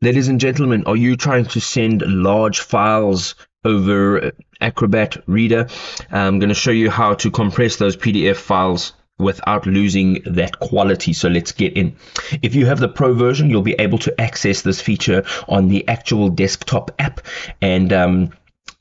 Ladies and gentlemen, are you trying to send large files over Acrobat Reader? I'm going to show you how to compress those PDF files without losing that quality. So let's get in. If you have the Pro version, you'll be able to access this feature on the actual desktop app, and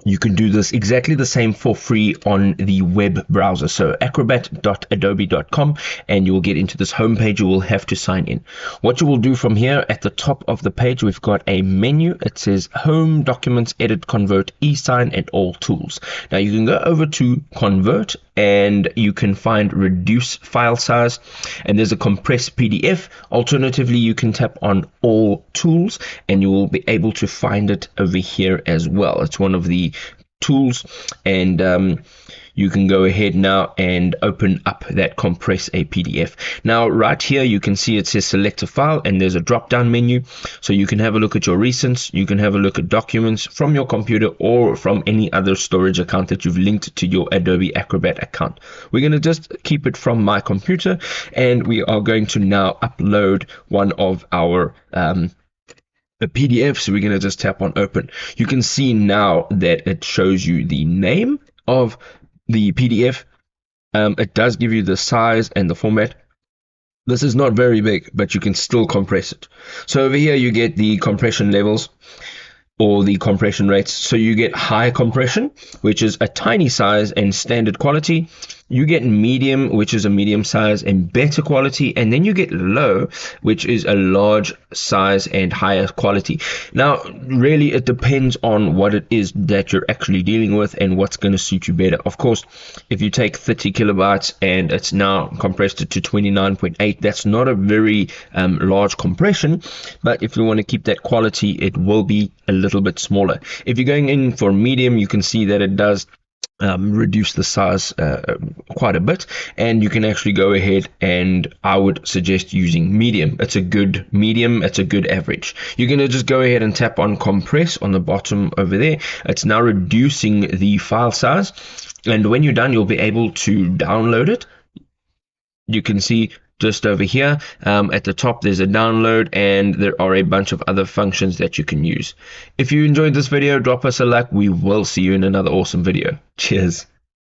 you can do this exactly the same for free on the web browser. So acrobat.adobe.com, and you will get into this homepage. You will have to sign in. What you will do from here, at the top of the page, we've got a menu. It says Home, Documents, Edit, Convert, eSign, and All Tools. Now you can go over to Convert, and you can find Reduce File Size, and there's a Compress PDF. Alternatively, you can tap on All Tools, and you will be able to find it over here as well. It's one of the tools, and you can go ahead now and open up that Compress a PDF. Now right here you can see it says select a file, and there's a drop down menu, so you can have a look at your recents, you can have a look at documents from your computer or from any other storage account that you've linked to your Adobe Acrobat account. We're going to just keep it from my computer, and we are going to now upload one of our a PDF. So we're going to just tap on open. You can see now that it shows you the name of the PDF. It does give you the size and the format. This is not very big, but you can still compress it. So over here you get the compression levels or the compression rates. So you get high compression, which is a tiny size and standard quality. You get medium, which is a medium size and better quality, and then you get low, which is a large size and higher quality. Now really it depends on what it is that you're actually dealing with and what's going to suit you better. Of course, if you take 30 kilobytes and it's now compressed it to 29.8, that's not a very large compression, but if you want to keep that quality, it will be a little bit smaller. If you're going in for medium, you can see that it does reduce the size quite a bit, and you can actually go ahead, and I would suggest using medium. It's a good medium, it's a good average. You're going to just go ahead and tap on compress on the bottom over there. It's now reducing the file size, and when you're done, you'll be able to download it. You can see just over here at the top there's a download, and there are a bunch of other functions that you can use. If you enjoyed this video, drop us a like. We will see you in another awesome video. Cheers.